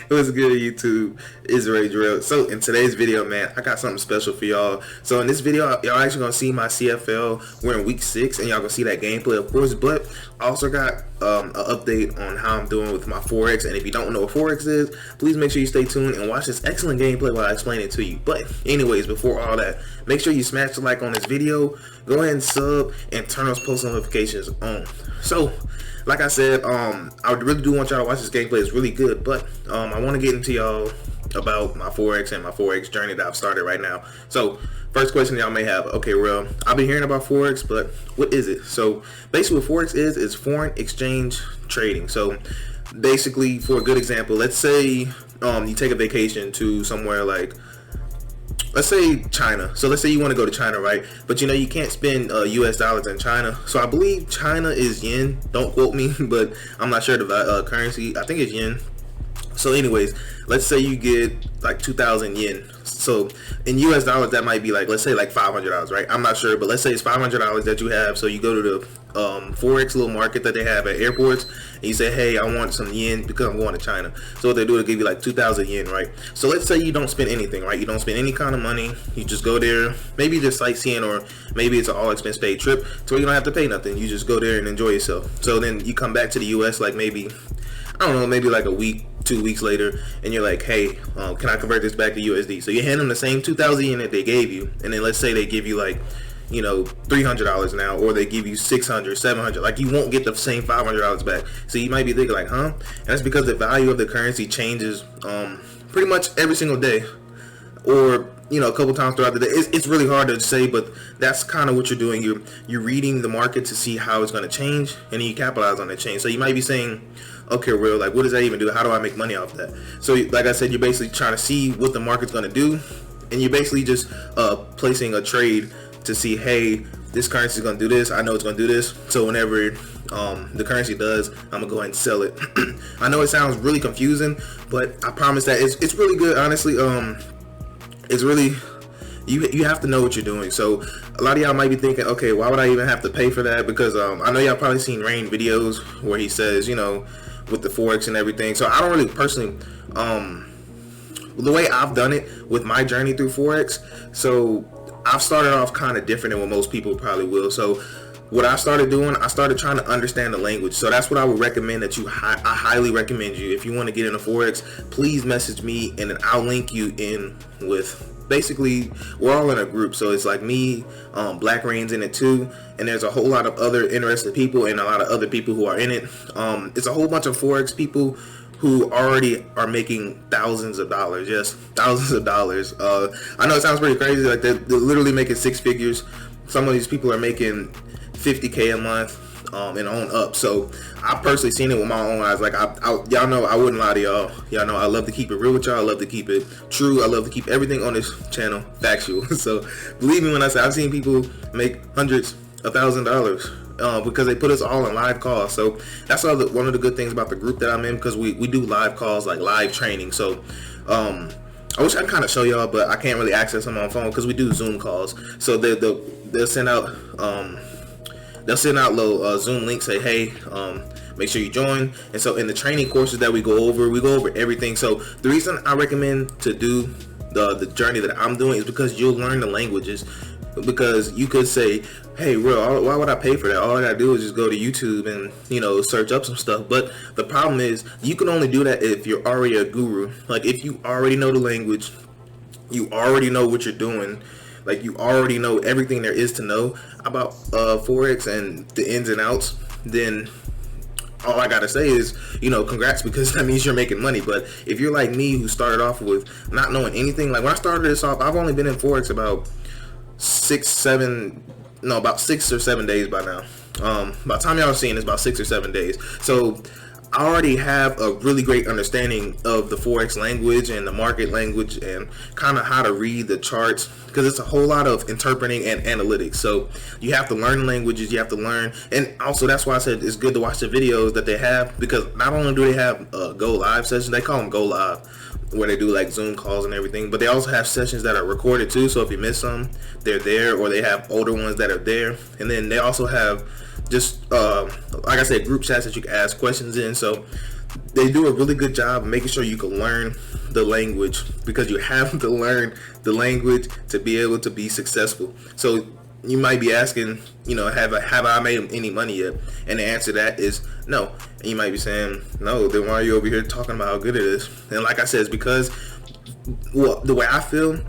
What's good, YouTube? It's Ray Drill. So in today's video, man, I got something special for y'all. So in this video, y'all actually gonna see my CFL. We're in week 6, and y'all gonna see that gameplay, of course. But I also got an update on how I'm doing with my Forex. And if you don't know what Forex is, please make sure you stay tuned and watch this excellent gameplay while I explain it to you. But anyways, before all that, make sure you smash the like on this video. Go ahead and sub and turn those post notifications on. So, like I said, I really do want y'all to watch this gameplay. It's really good, but I want to get into y'all about my Forex and my Forex journey that I've started right now. So, first question y'all may have, okay, well, I've been hearing about Forex, but what is it? So, basically what Forex is foreign exchange trading. So, basically, for a good example, let's say you take a vacation to somewhere like, let's say China. So let's say you want to go to China, right? But you know you can't spend US dollars in China. So I believe China is yen. Don't quote me, but I'm not sure the currency. I think it's yen. So anyways, let's say you get like 2,000 yen. So in US dollars, that might be like, let's say like $500, right? I'm not sure, but let's say it's $500 that you have. So you go to the Forex little market that they have at airports, and you say, hey, I want some yen because I'm going to China. So what they do is give you like 2,000 yen, right? So let's say you don't spend anything, right? You don't spend any kind of money. You just go there, maybe just sightseeing, or maybe it's an all expense paid trip, so you don't have to pay nothing. You just go there and enjoy yourself. So then you come back to the US like maybe, I don't know, maybe like a week, 2 weeks later, and you're like, hey, can I convert this back to USD? So you hand them the same 2,000 yen that they gave you, and then let's say they give you like, you know, $300 now, or they give you 600, 700. Like, you won't get the same $500 back. So you might be thinking like, huh? And that's because the value of the currency changes pretty much every single day, or you know, a couple times throughout the day. It's really hard to say, but that's kind of what you're doing. You're reading the market to see how it's going to change, and then you capitalize on that change. So you might be saying, okay, real, like, what does that even do? How do I make money off that? So like I said, you're basically trying to see what the market's going to do, and you're basically just placing a trade to see, hey, this currency is going to do this. I know it's going to do this. So whenever the currency does, I'm going to go ahead and sell it. I know it sounds really confusing, but I promise that it's really good, honestly. It's really, you have to know what you're doing. So a lot of y'all might be thinking, okay, why would I even have to pay for that? Because I know y'all probably seen Rain videos where he says, you know, with the Forex and everything. So I don't really personally, the way I've done it with my journey through Forex, so I've started off kind of different than what most people probably will. So what I started doing, I started trying to understand the language. So that's what I would recommend that I highly recommend you. If you want to get into Forex, please message me, and then I'll link you in with, basically, we're all in a group. So it's like me, Black Rain's in it too, and there's a whole lot of other interested people and a lot of other people who are in it. It's a whole bunch of Forex people who already are making thousands of dollars. Yes, thousands of dollars. I know it sounds pretty crazy. Like they're literally making 6 figures. Some of these people are making 50K a month and on up. So I personally seen it with my own eyes. Like y'all know I wouldn't lie to y'all. Y'all know I love to keep it real with y'all. I love to keep it true. I love to keep everything on this channel factual. So believe me when I say I've seen people make hundreds of $1,000s because they put us all in live calls. So that's one of the good things about the group that I'm in, because we do live calls, like live training. So I wish I could kind of show y'all, but I can't really access them on phone because we do Zoom calls. So they'll send out little Zoom links, say, hey, make sure you join. And so in the training courses that we go over everything. So the reason I recommend to do the journey that I'm doing is because you'll learn the languages. Because you could say, hey, real, why would I pay for that? All I gotta do is just go to YouTube and, you know, search up some stuff. But the problem is, you can only do that if you're already a guru. Like, if you already know the language, you already know what you're doing, like, you already know everything there is to know about Forex and the ins and outs, then all I gotta say is, you know, congrats, because that means you're making money. But if you're like me, who started off with not knowing anything, like when I started this off, I've only been in Forex about 6 or 7 days by now. By the time y'all are seeing it's about 6 or 7 days. So I already have a really great understanding of the Forex language and the market language, and kind of how to read the charts, because it's a whole lot of interpreting and analytics. So you have to learn languages, you have to learn, and also that's why I said it's good to watch the videos that they have, because not only do they have go live sessions, they call them go live, where they do like Zoom calls and everything, but they also have sessions that are recorded too. So if you miss some, they're there, or they have older ones that are there. And then they also have just like I said, group chats that you can ask questions in. So they do a really good job of making sure you can learn the language, because you have to learn the language to be able to be successful. So you might be asking, have I made any money yet? And the answer to that is no. And you might be saying, no, then why are you over here talking about how good it is? And like I said, it's because, well, the way I feel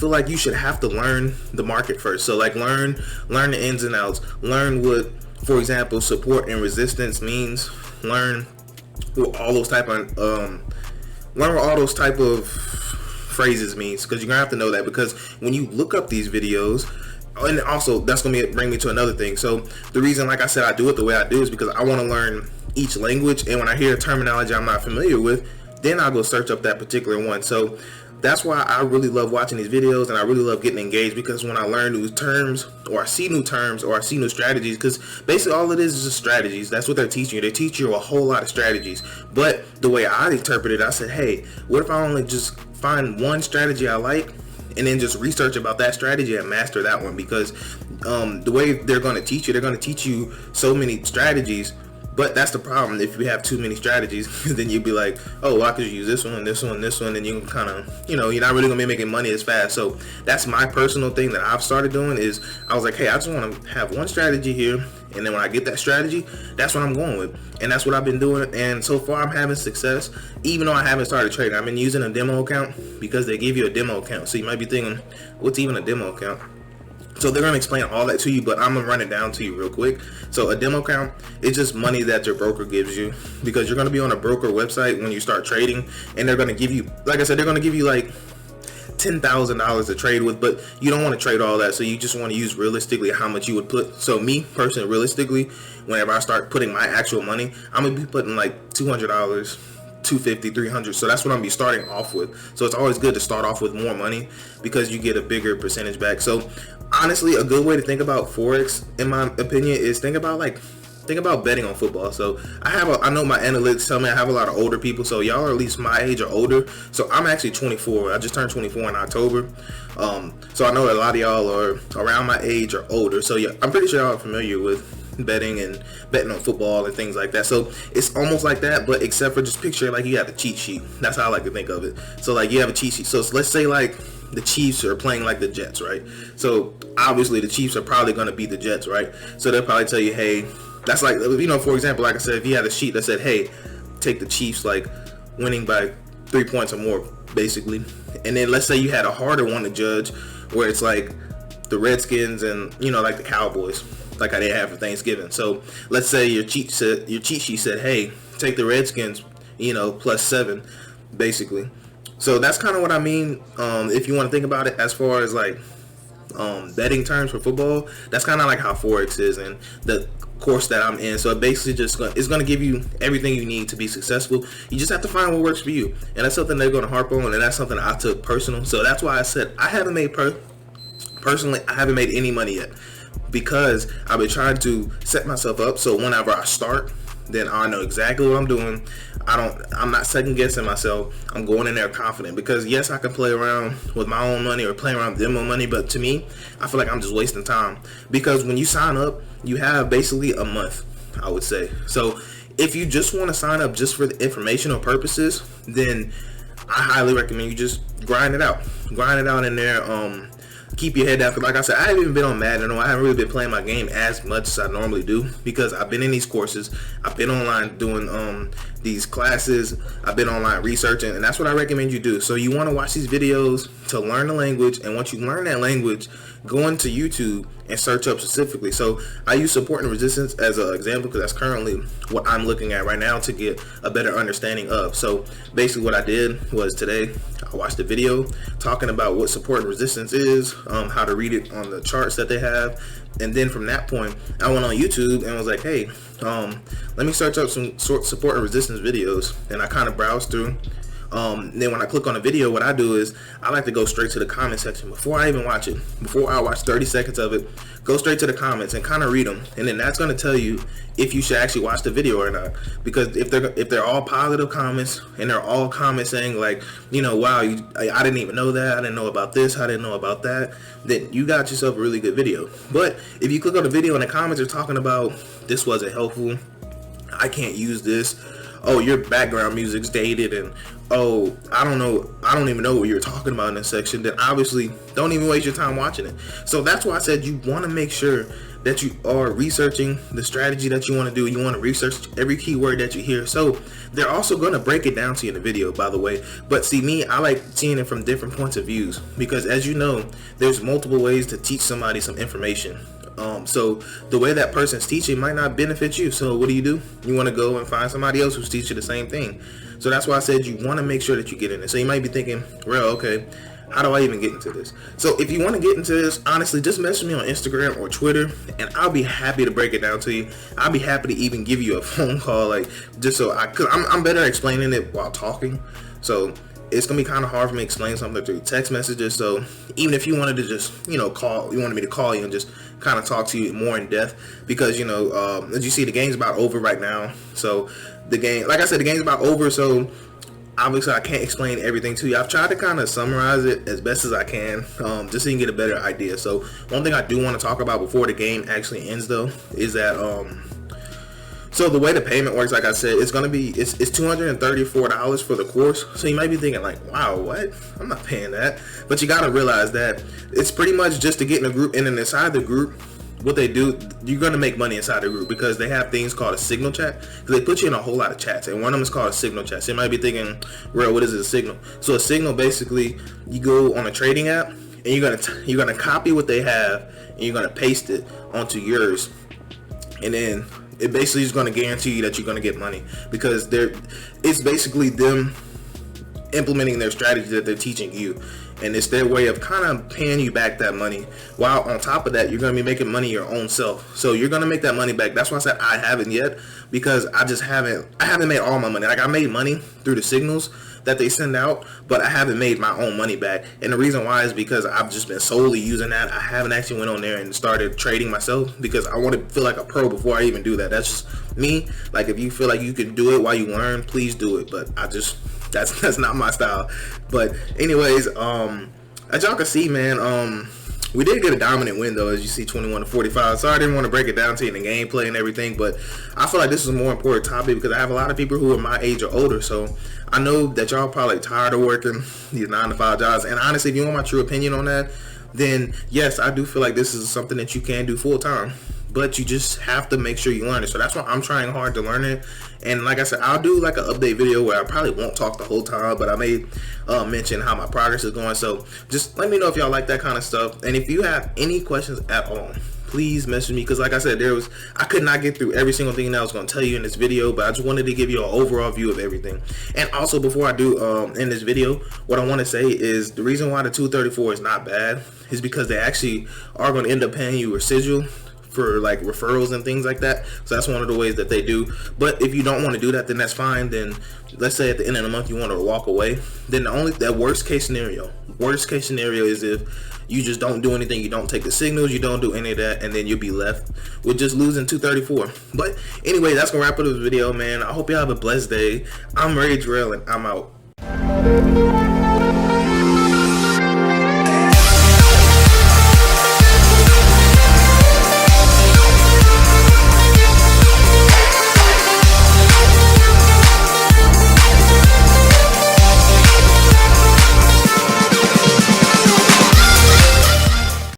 like you should have to learn the market first. So like learn the ins and outs, learn what, for example, support and resistance means, learn what all those type of phrases means, because you're gonna have to know that, because when you look up these videos, and also that's gonna bring me to another thing. So the reason, like I said, I do it the way I do is because I want to learn each language, and when I hear a terminology I'm not familiar with, then I'll go search up that particular one. So that's why I really love watching these videos, and I really love getting engaged, because when I learn new terms, or I see new terms, or I see new strategies, because basically all it is just strategies. That's what they're teaching you. They teach you a whole lot of strategies. But the way I interpret it, I said, hey, what if I only just find one strategy I like, and then just research about that strategy and master that one? Because the way they're going to teach you so many strategies. But that's the problem. If you have too many strategies, then you'd be like, oh, well, I could use this one, this one, this one, and you can kind of, you're not really gonna be making money as fast. So that's my personal thing that I've started doing, is I was like, hey, I just want to have one strategy here, and then when I get that strategy, that's what I'm going with. And that's what I've been doing, and so far I'm having success, even though I haven't started trading. I've been using a demo account, because they give you a demo account. So you might be thinking, what's even a demo account? So they're going to explain all that to you, but I'm going to run it down to you real quick. So a demo account is just money that your broker gives you, because you're going to be on a broker website when you start trading, and they're going to give you, like I said, they're going to give you like $10,000 to trade with, but you don't want to trade all that. So you just want to use realistically how much you would put. So me personally, realistically, whenever I start putting my actual money, I'm going to be putting like $200, $250, $300. So that's what I'm gonna be starting off with. So it's always good to start off with more money, because you get a bigger percentage back. So honestly, a good way to think about Forex, in my opinion, is think about betting on football. So I know my analytics tell me I have a lot of older people, so y'all are at least my age or older. So I'm actually 24. I just turned 24 in October. So I know a lot of y'all are around my age or older. So yeah, I'm pretty sure y'all are familiar with betting on football and things like that. So it's almost like that, but except for just picture like you have a cheat sheet. That's how I like to think of it. So like you have a cheat sheet. So let's say like the Chiefs are playing like the Jets, right? So obviously the Chiefs are probably going to beat the Jets, right? So they'll probably tell you, hey, that's like, for example, like I said, if you had a sheet that said, hey, take the Chiefs like winning by 3 points or more, basically. And then let's say you had a harder one to judge, where it's like the Redskins and like the Cowboys, like how they have for Thanksgiving. So let's say your cheat sheet said, hey, take the Redskins, +7, basically. So that's kind of what I mean. If you want to think about it as far as like betting terms for football, that's kind of like how Forex is, and the course that I'm in. So it basically it's going to give you everything you need to be successful. You just have to find what works for you, and that's something they're going to harp on, and that's something I took personal. So that's why I said I haven't made personally I haven't made any money yet, because I've been trying to set myself up so whenever I start, then I know exactly what I'm doing. I'm not second guessing myself. I'm going in there confident, because yes, I can play around with my own money or play around with demo money, but to me, I feel like I'm just wasting time, because when you sign up, you have basically a month, I would say. So if you just want to sign up just for the informational purposes, then I highly recommend you just grind it out in there. Keep your head down, because like I said, I haven't even been on Madden. I haven't really been playing my game as much as I normally do, because I've been in these courses, I've been online doing these classes, I've been online researching, and that's what I recommend you do. So you want to watch these videos to learn the language, and once you learn that language, go into YouTube and search up specifically. So I use support and resistance as an example, because that's currently what I'm looking at right now to get a better understanding of. So basically what I did was today I watched a video talking about what support and resistance is, how to read it on the charts that they have, and then from that point I went on YouTube and was like, hey, let me search up some support and resistance videos, and I kind of browsed through Then when I click on a video, what I do is I like to go straight to the comment section before I even watch it. Before I watch 30 seconds of it, go straight to the comments and kind of read them, and then that's going to tell you if you should actually watch the video or not. Because if they're all positive comments and they're all comments saying like, you know, wow, I didn't even know that, I didn't know about this, I didn't know about that, then you got yourself a really good video. But if you click on the video and the comments are talking about this wasn't helpful, I can't use this, oh, your background music's dated, and oh, I don't even know what you're talking about in this section, then obviously don't even waste your time watching it. So that's why I said you want to make sure that you are researching the strategy that you want to do. You want to research every keyword that you hear. So they're also going to break it down to you in the video, by the way. But see, me, I like seeing it from different points of views, because as you know, there's multiple ways to teach somebody some information. So the way that person's teaching might not benefit you. So what do? You want to go and find somebody else who's teaching the same thing. So that's why I said you want to make sure that you get in it. So you might be thinking, well, okay, how do I even get into this? So if you want to get into this, honestly, just message me on Instagram or Twitter, and I'll be happy to break it down to you. I'll be happy to even give you a phone call, like, just so I'm better at explaining it while talking. So it's gonna be kind of hard for me to explain something through text messages. So even if you wanted to just, you wanted me to call you and just kind of talk to you more in depth, because as you see, the game's about over right now. So the game, like I said, the game's about over. So obviously I can't explain everything to you. I've tried to kind of summarize it as best as I can, just so you can get a better idea. So one thing I do want to talk about before the game actually ends, though, is that so the way the payment works, like I said, it's $234 for the course. So you might be thinking like, wow, what? I'm not paying that. But you got to realize that it's pretty much just to get in a group, and then inside the group, what they do, you're going to make money inside the group, because they have things called a signal chat, because they put you in a whole lot of chats, and one of them is called a signal chat. So you might be thinking, well, what is a signal? So a signal, basically, you go on a trading app, and you're gonna copy what they have, and you're gonna paste it onto yours, and then it basically is going to guarantee you that you're going to get money, because it's basically them implementing their strategy that they're teaching you, and it's their way of kind of paying you back that money, while on top of that you're going to be making money your own self. So you're going to make that money back. That's why I said I haven't yet, because I haven't made all my money. Like, I made money through the signals that they send out, but I haven't made my own money back. And the reason why is because I've just been solely using that. I haven't actually went on there and started trading myself, because I want to feel like a pro before I even do that. That's just me. Like, if you feel like you can do it while you learn, please do it. But that's not my style. But anyways, as y'all can see, man, we did get a dominant win, though, as you see, 21-45. So I didn't want to break it down to you in the gameplay and everything, but I feel like this is a more important topic, because I have a lot of people who are my age or older. So I know that y'all probably tired of working these 9-to-5 jobs, and honestly, if you want my true opinion on that, then yes, I do feel like this is something that you can do full time, but you just have to make sure you learn it. So that's why I'm trying hard to learn it. And like I said, I'll do like an update video where I probably won't talk the whole time, but I may mention how my progress is going. So just let me know if y'all like that kind of stuff, and if you have any questions at all, please message me, because like I said, I could not get through every single thing that I was going to tell you in this video, but I just wanted to give you an overall view of everything. And also, before I do in this video, what I want to say is the reason why the 234 is not bad is because they actually are going to end up paying you residual for like referrals and things like that. So that's one of the ways that they do. But if you don't want to do that, then that's fine. Then let's say at the end of the month you want to walk away, then that worst case scenario is if you just don't do anything, you don't take the signals, you don't do any of that, and then you'll be left with just losing 234. But anyway, that's gonna wrap up this video, man. I hope you have a blessed day. I'm Ray Drell, and I'm out.